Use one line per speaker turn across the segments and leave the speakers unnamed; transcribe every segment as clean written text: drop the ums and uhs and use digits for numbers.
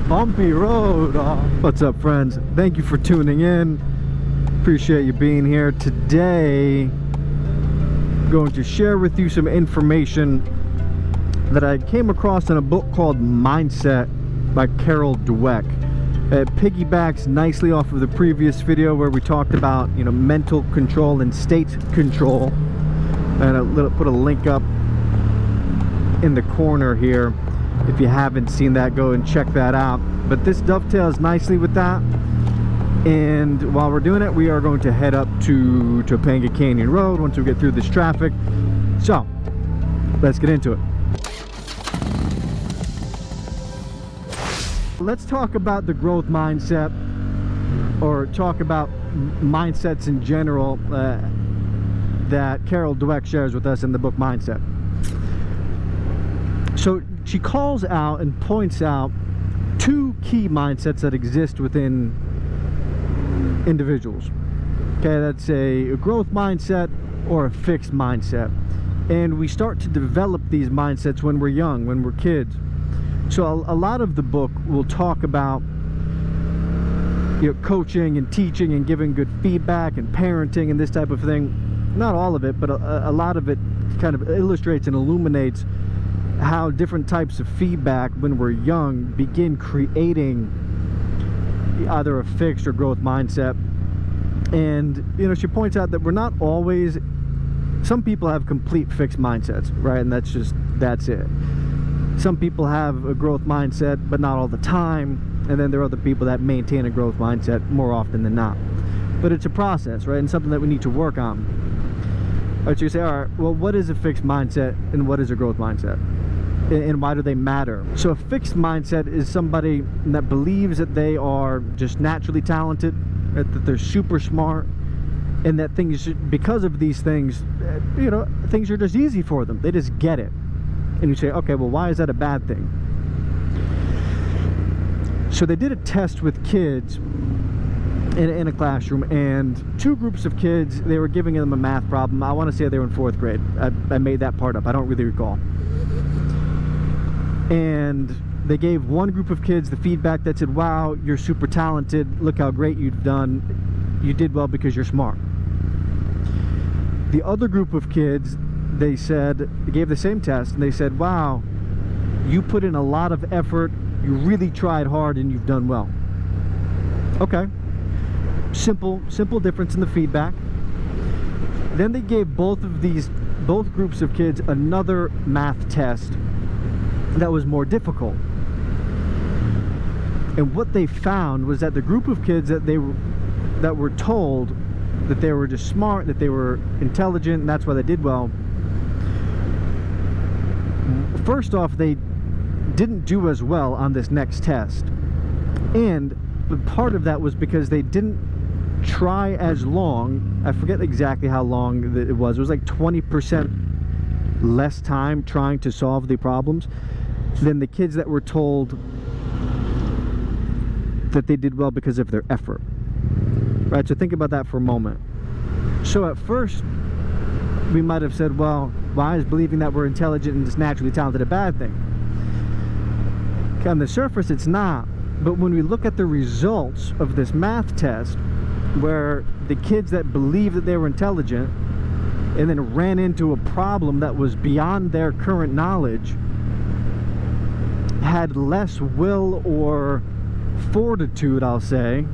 bumpy road. What's up, friends? Thank you for tuning in. Appreciate you being here. Today, I'm going to share with you some information that I came across in a book called Mindset by Dweck. It piggybacks nicely off of the previous video where we talked about, mental control and state control. And I'll put a link up in the corner here. If you haven't seen that, go and check that out. But this dovetails nicely with that. And while we're doing it, we are going to head up to Topanga Canyon Road once we get through this traffic. So, let's get into it. Let's talk about the growth mindset, or talk about mindsets in general that Dweck shares with us in the book Mindset. So she calls out and points out two key mindsets that exist within individuals. Okay, that's a growth mindset or a fixed mindset. And we start to develop these mindsets when we're young, when we're kids. So a lot of the book will talk about coaching and teaching and giving good feedback and parenting and this type of thing. Not all of it, but a lot of it kind of illustrates and illuminates how different types of feedback when we're young begin creating either a fixed or growth mindset. And she points out that we're not always, some people have complete fixed mindsets, right? And that's it. Some people have a growth mindset, but not all the time. And then there are other people that maintain a growth mindset more often than not. But it's a process, right? And something that we need to work on. All right, so you say, all right, well, what is a fixed mindset and what is a growth mindset? And why do they matter? So a fixed mindset is somebody that believes that they are just naturally talented, that they're super smart, and that things, because of these things, things are just easy for them. They just get it. And you say, okay, well, why is that a bad thing? So they did a test with kids in a classroom, and two groups of kids, they were giving them a math problem. I want to say they were in 4th grade. I made that part up. I don't really recall. And they gave one group of kids the feedback that said, wow, you're super talented. Look how great you've done. You did well because you're smart. The other group of kids, they gave the same test, and they said, wow, you put in a lot of effort. You really tried hard and you've done well. Okay. Simple difference in the feedback. Then they gave both groups of kids another math test that was more difficult. And what they found was that the group of kids that were told that they were just smart, that they were intelligent, and that's why they did well, first off, they didn't do as well on this next test. And part of that was because they didn't try as long. I forget exactly how long it was. It was like 20% less time trying to solve the problems than the kids that were told that they did well because of their effort. Right, so think about that for a moment. So at first, we might have said, well, why is believing that we're intelligent and just naturally talented a bad thing? Okay, on the surface, it's not. But when we look at the results of this math test, where the kids that believed that they were intelligent and then ran into a problem that was beyond their current knowledge, had less will or fortitude, I'll say,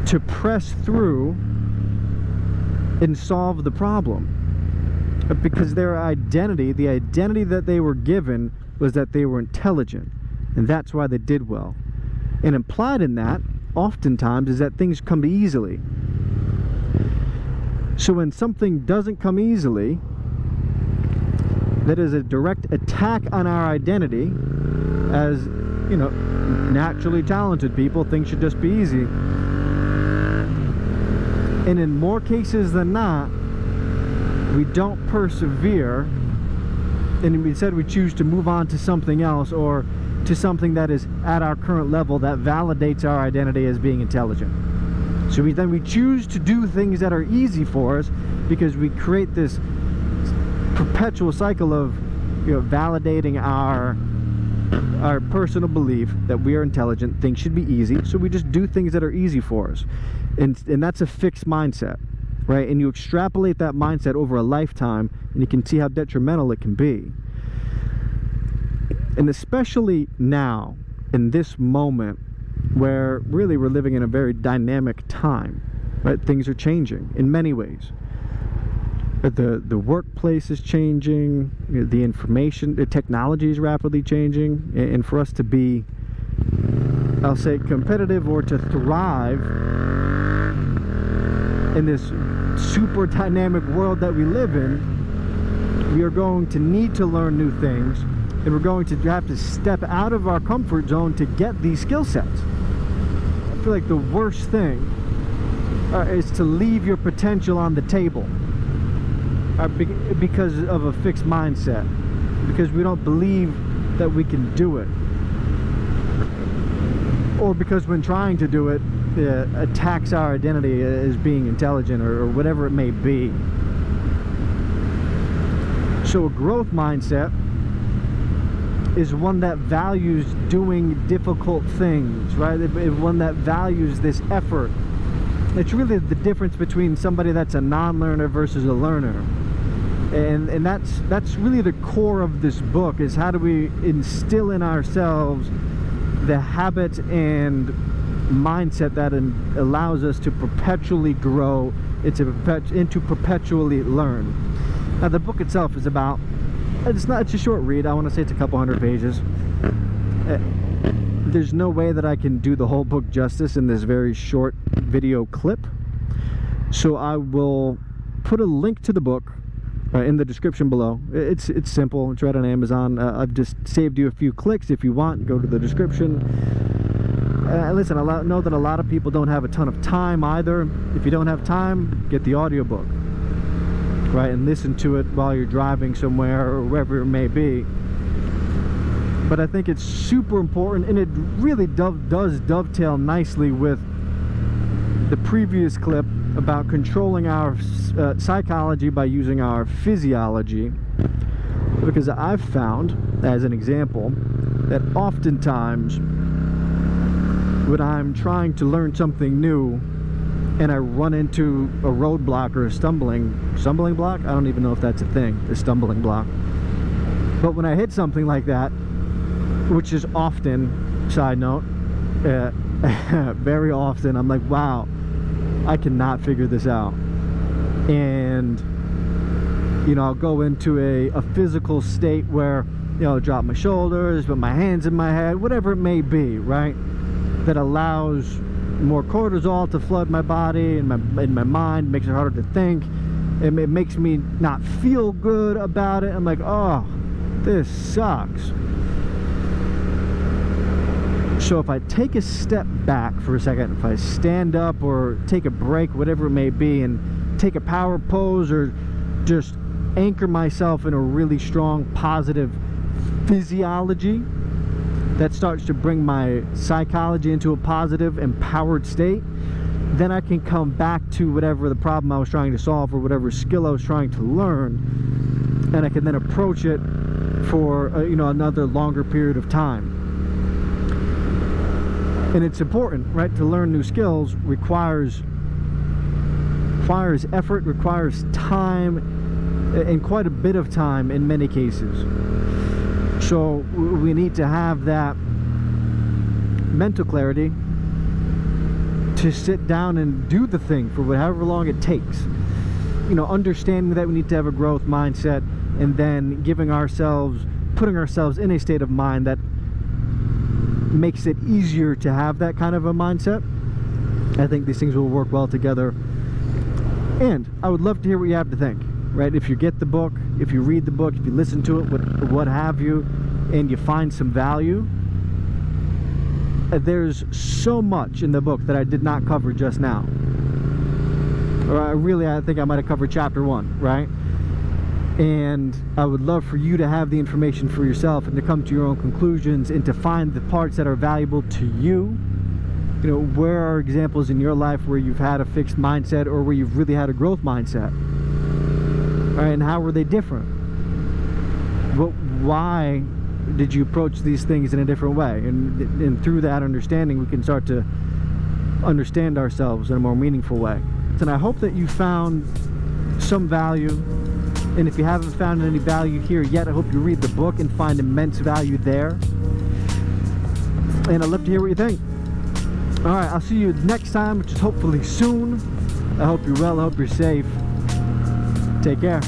to press through and solve the problem. Because their identity, the identity that they were given, was that they were intelligent, and that's why they did well. And implied in that, oftentimes, is that things come easily. So when something doesn't come easily, that is a direct attack on our identity as, naturally talented people. Things should just be easy. And in more cases than not, we don't persevere, and instead we choose to move on to something else, or to something that is at our current level that validates our identity as being intelligent. So we choose to do things that are easy for us because we create this perpetual cycle of validating our our personal belief that we are intelligent, things should be easy, so we just do things that are easy for us. And that's a fixed mindset, right? And you extrapolate that mindset over a lifetime, and you can see how detrimental it can be. And especially now, in this moment, where really we're living in a very dynamic time, right? Things are changing in many ways. The workplace is changing, the information, the technology is rapidly changing, and for us to be, I'll say, competitive or to thrive in this super dynamic world that we live in, we are going to need to learn new things, and we're going to have to step out of our comfort zone to get these skill sets. I feel like the worst thing is to leave your potential on the table because of a fixed mindset, because we don't believe that we can do it, or because when trying to do it, attacks our identity as being intelligent, or whatever it may be. So a growth mindset is one that values doing difficult things, right? One that values this effort. It's really the difference between somebody that's a non-learner versus a learner. And that's really the core of this book, is how do we instill in ourselves the habit and mindset that allows us to perpetually grow, into perpetually learn. Now the book itself is about, it's a short read. I want to say it's a couple hundred pages. There's no way that I can do the whole book justice in this very short video clip, so I will put a link to the book in the description below. It's simple. It's right on Amazon. I've just saved you a few clicks. If you want, go to the description. Listen, I know that a lot of people don't have a ton of time either. If you don't have time, get the audiobook, right, and listen to it while you're driving somewhere or wherever it may be. But I think it's super important, and it really does dovetail nicely with the previous clip about controlling our psychology by using our physiology, because I've found, as an example, that oftentimes when I'm trying to learn something new and I run into a roadblock or a stumbling block, I don't even know if that's a thing, a stumbling block, but when I hit something like that, which is often, side note, very often, I'm like, wow, I cannot figure this out. And you know, I'll go into a physical state where, you know, I'll drop my shoulders, put my hands in my head, whatever it may be, right, that allows more cortisol to flood my body and my mind, makes it harder to think, and it makes me not feel good about it. I'm like, oh, this sucks. So if I take a step back for a second, if I stand up or take a break, whatever it may be, and take a power pose, or just anchor myself in a really strong positive physiology that starts to bring my psychology into a positive, empowered state, then I can come back to whatever the problem I was trying to solve or whatever skill I was trying to learn, and I can then approach it for you know, another longer period of time. And it's important, right, to learn new skills requires effort, requires time, and quite a bit of time in many cases. So we need to have that mental clarity to sit down and do the thing for however long it takes. You know, understanding that we need to have a growth mindset, and then putting ourselves in a state of mind that makes it easier to have that kind of a mindset. I think these things will work well together. And I would love to hear what you have to think, right? If you get the book, if you read the book, if you listen to it, what have you, and you find some value. There's so much in the book that I did not cover just now. Or I think I might have covered chapter 1, right? And I would love for you to have the information for yourself and to come to your own conclusions and to find the parts that are valuable to you. You know, where are examples in your life where you've had a fixed mindset or where you've really had a growth mindset? All right, and how were they different? Why did you approach these things in a different way? And through that understanding, we can start to understand ourselves in a more meaningful way. And I hope that you found some value, and if you haven't found any value here yet, I hope you read the book and find immense value there. And I'd love to hear what you think. Alright, I'll see you next time, which is hopefully soon. I hope you're well, I hope you're safe. Take care.